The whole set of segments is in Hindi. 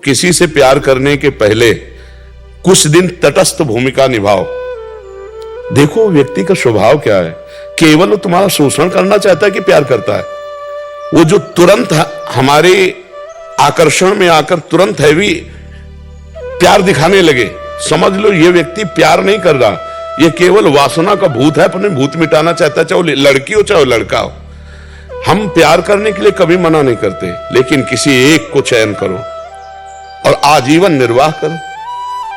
किसी से प्यार करने के पहले कुछ दिन तटस्थ भूमिका निभाओ। देखो व्यक्ति का स्वभाव क्या है। केवल वो तुम्हारा शोषण करना चाहता है कि प्यार करता है। वो जो तुरंत हमारे आकर्षण में आकर तुरंत हैवी प्यार दिखाने लगे, समझ लो ये व्यक्ति प्यार नहीं कर रहा, ये केवल वासना का भूत है, अपने भूत मिटाना चाहता है, चाहे लड़की हो चाहे लड़का हो। हम प्यार करने के लिए कभी मना नहीं करते, लेकिन किसी एक को चयन करो और आजीवन निर्वाह करो,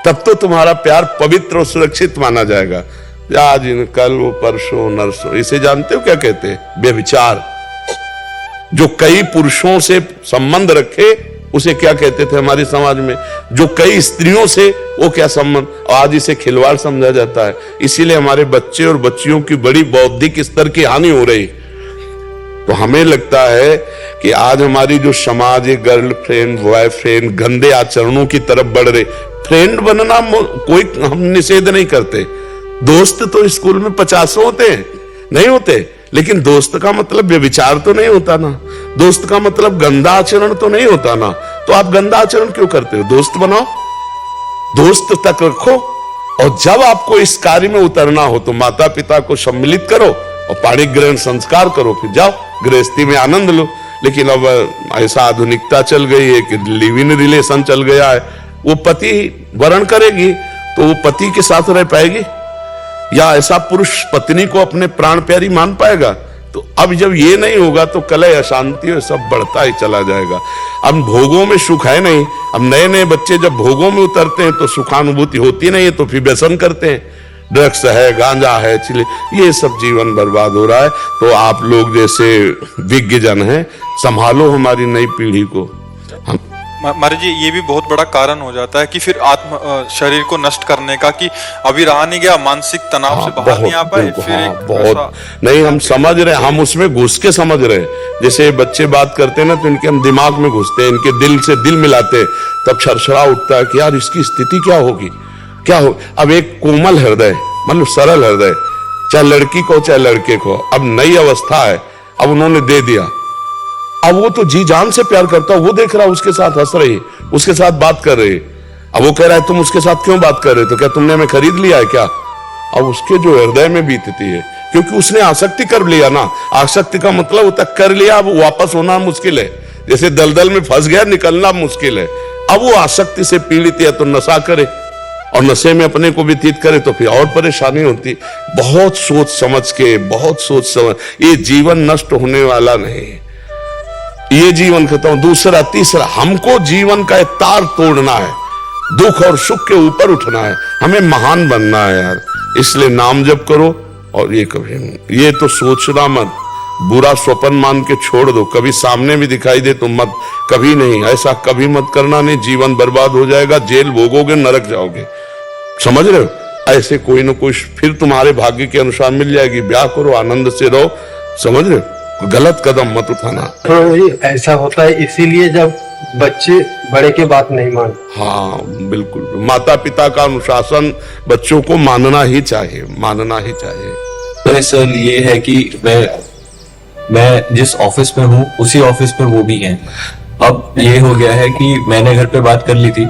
तब तो तुम्हारा प्यार पवित्र और सुरक्षित माना जाएगा। आज कल परसों नरसों, इसे जानते हो क्या कहते हैं? व्यभिचार। जो कई पुरुषों से संबंध रखे उसे क्या कहते थे हमारे समाज में? जो कई स्त्रियों से, वो क्या संबंध? आज इसे खिलवाड़ समझा जाता है। इसीलिए हमारे बच्चे और बच्चियों की बड़ी बौद्धिक स्तर की हानि हो रही। तो हमें लगता है कि आज हमारी जो समाज है, गर्लफ्रेंड बॉयफ्रेंड गंदे आचरणों की तरफ बढ़ रहे। फ्रेंड बनना कोई हम निषेध नहीं करते। दोस्त तो स्कूल में 50 होते हैं, नहीं होते, लेकिन दोस्त का मतलब व्यभिचार तो नहीं होता ना। दोस्त का मतलब गंदा आचरण तो नहीं होता ना। तो आप गंदा आचरण क्यों करते हो? दोस्त बनाओ, दोस्त तक रखो, और जब आपको इस कार्य में उतरना हो तो माता पिता को सम्मिलित करो और पाणिक ग्रहण संस्कार करो, फिर जाओ गृहस्थी में आनंद लो। लेकिन अब ऐसा आधुनिकता चल गई है कि लिव इन रिलेशन चल गया है। वो पति वरण करेगी तो वो पति के साथ रह पाएगी, या ऐसा पुरुष पत्नी को अपने प्राण प्यारी मान पाएगा? तो अब जब ये नहीं होगा तो कलह अशांति और सब बढ़ता ही चला जाएगा। अब भोगों में सुख है नहीं। अब नए नए बच्चे जब भोगों में उतरते हैं तो सुखानुभूति होती नहीं है, तो फिर व्यसन करते हैं, ड्रग्स है, गांजा है, चिले, ये सब जीवन बर्बाद हो रहा है। तो आप लोग जैसे विज्ञ जन हैं, संभालो हमारी नई पीढ़ी को। महाराज जी, ये भी बहुत बड़ा कारण हो जाता है कि फिर शरीर को नष्ट करने का, कि अभी रहा नहीं गया, मानसिक तनाव से बाहर नहीं आ पाए, फिर बहुत नहीं। हम समझ रहे, हम उसमें घुस के समझ रहे। जैसे बच्चे बात करते हैं ना, तो इनके हम दिमाग में घुसते हैं, इनके दिल से दिल मिलाते, तब छरछरा उठता है कि यार इसकी स्थिति क्या होगी, क्या हो। अब एक कोमल हृदय, मतलब सरल हृदय, चाहे लड़की को चाहे लड़के को, अब नई अवस्था है, अब उन्होंने दे दिया। अब वो तो जी जान से प्यार करता है, वो देख रहा है उसके साथ हंस रही, उसके साथ बात कर रही। अब वो कह रहा है तुम उसके साथ क्यों बात कर रहे हो? तो क्या तुमने हमें खरीद लिया है क्या? अब उसके जो हृदय में बीतती है, क्योंकि उसने आसक्ति कर लिया ना। आसक्ति का मतलब वो तक कर लिया, अब वापस होना मुश्किल है। जैसे दलदल में फंस गया, निकलना मुश्किल है। अब वो आसक्ति से पीड़ित है, तो नशा करे और नशे में अपने को व्यतीत करे तो फिर और परेशानी होती। बहुत सोच समझ के, बहुत सोच समझ, ये जीवन नष्ट होने वाला नहीं है, ये जीवन खत्म। दूसरा तीसरा, हमको जीवन का तार तोड़ना है, दुख और सुख के ऊपर उठना है, हमें महान बनना है यार। इसलिए नाम जप करो, और ये कभी ये तो सोचना मत, बुरा स्वप्न मान के छोड़ दो। कभी सामने भी दिखाई दे तो मत, कभी नहीं, ऐसा कभी मत करना, नहीं जीवन बर्बाद हो जाएगा, जेल भोगोगे, नरक जाओगे। समझ रहे हो? ऐसे कोई ना कोई फिर तुम्हारे भाग्य के अनुसार मिल जाएगी। ब्याह करो, आनंद से रहो। समझ रहे हो? गलत कदम मत उठाना। ऐसा होता है, इसीलिए जब बच्चे बड़े के बात नहीं मानते। हाँ बिल्कुल, माता पिता का अनुशासन बच्चों को मानना ही चाहिए, मानना ही चाहिए। तो सर ये है कि मैं जिस ऑफिस में हूँ उसी ऑफिस में वो भी हैं। अब ये हो गया है कि मैंने घर पे बात कर ली थी,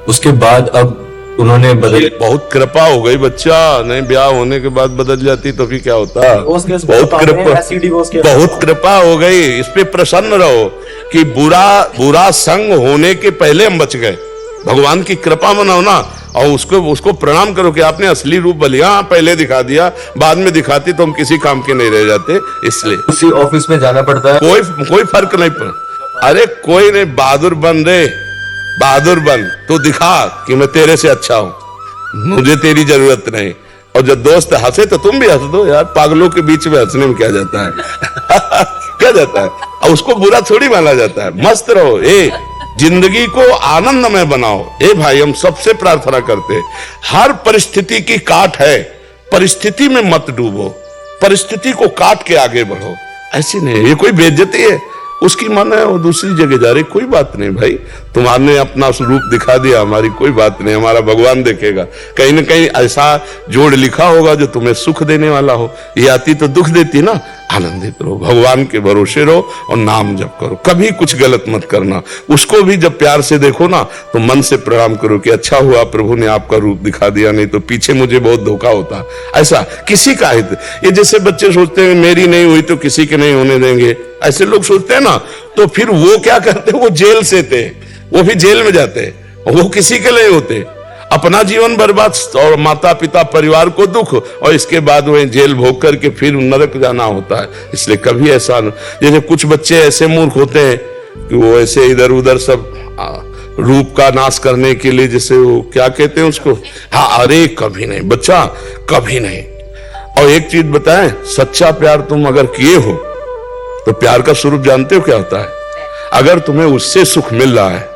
उसके बाद अब उन्होंने बदल। बहुत कृपा हो गई बच्चा, नहीं ब्याह होने के बाद बदल जाती तो फिर क्या होता? बहुत कृपा हो गई। इस पे प्रसन्न रहो कि बुरा संग होने के पहले हम बच गए। भगवान की कृपा मनाओ ना, और उसको प्रणाम करो कि आपने असली रूप बलिया पहले दिखा दिया, बाद में दिखाती तो हम किसी काम के नहीं रह जाते। इसलिए उसी ऑफिस में जाना पड़ता है। कोई फर्क नहीं पड़ा। अरे कोई नहीं, बहादुर बन रे, बहादुर बन, तो दिखा कि मैं तेरे से अच्छा हूं, मुझे तेरी जरूरत नहीं। और जब दोस्त हंसे तो तुम भी हंस दो यार, पागलों के बीच में हंसने में क्या जाता है? क्या जाता है? और उसको बुरा थोड़ी माना जाता है। मस्त रहो, जिंदगी को आनंदमय बनाओ। भाई, हम सबसे प्रार्थना करते, हर परिस्थिति की काट है, परिस्थिति में मत डूबो, परिस्थिति को काट के आगे बढ़ो। ऐसी नहीं, ये कोई बेइज्जती है, उसकी मन है वो दूसरी जगह जा रही, कोई बात नहीं भाई। तुम्हारे अपना स्वरूप दिखा दिया, हमारी कोई बात नहीं, हमारा भगवान देखेगा। कहीं ना कहीं ऐसा जोड़ लिखा होगा जो तुम्हें सुख देने वाला हो। ये आती तो दुख देती ना, आनंदित रहो, भगवान के भरोसे रहो और नाम जप करो, कभी कुछ गलत मत करना। उसको भी जब प्यार से देखो ना तो मन से प्रणाम करो कि अच्छा हुआ प्रभु ने आपका रूप दिखा दिया, नहीं तो पीछे मुझे बहुत धोखा होता। ऐसा किसी का हित, ये जैसे बच्चे सोचते हैं मेरी नहीं हुई तो किसी के नहीं होने देंगे, ऐसे लोग सोचते हैं ना, तो फिर वो क्या करते, वो जेल से थे, वो भी जेल में जाते, वो किसी के लिए होते, अपना जीवन बर्बाद और माता पिता परिवार को दुख, और इसके बाद वह जेल भोग करके फिर नरक जाना होता है। इसलिए कभी ऐसा न, जैसे कुछ बच्चे ऐसे मूर्ख होते हैं कि वो ऐसे इधर उधर सब रूप का नाश करने के लिए, जैसे वो क्या कहते हैं उसको, हाँ, अरे कभी नहीं बच्चा, कभी नहीं। और एक चीज बताएं, सच्चा प्यार तुम अगर किए हो तो प्यार का स्वरूप जानते हो क्या होता है? अगर तुम्हें उससे सुख मिल रहा है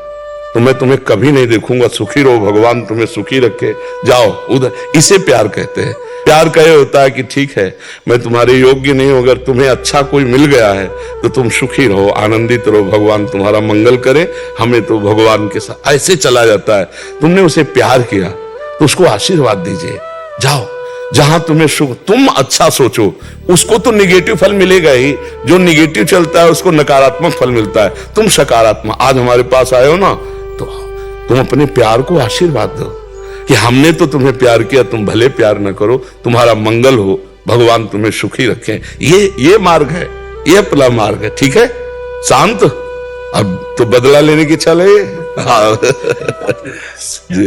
तो मैं तुम्हें कभी नहीं देखूंगा, सुखी रहो, भगवान तुम्हें सुखी रखे, जाओ उधर, इसे प्यार कहते हैं। प्यार कहे होता है कि ठीक है मैं तुम्हारे योग्य नहीं हूं, अगर तुम्हें अच्छा कोई मिल गया है तो तुम सुखी रहो, आनंदित रहो, भगवान तुम्हारा मंगल करे, हमें तो भगवान के साथ ऐसे चला जाता है। तुमने उसे प्यार किया तो उसको आशीर्वाद दीजिए, जाओ जहां तुम्हें सुख, तुम अच्छा सोचो, उसको तो निगेटिव फल मिलेगा ही, जो निगेटिव चलता है उसको नकारात्मक फल मिलता है। तुम सकारात्मक, आज हमारे पास आए हो ना, तो तुम अपने प्यार को आशीर्वाद दो कि हमने तो तुम्हें प्यार किया, तुम भले प्यार न करो, तुम्हारा मंगल हो, भगवान तुम्हें सुखी रखें। ये मार्ग है, ये अपना मार्ग है, ठीक है? शांत, अब तो बदला लेने की इच्छा लगे। हाँ। जी।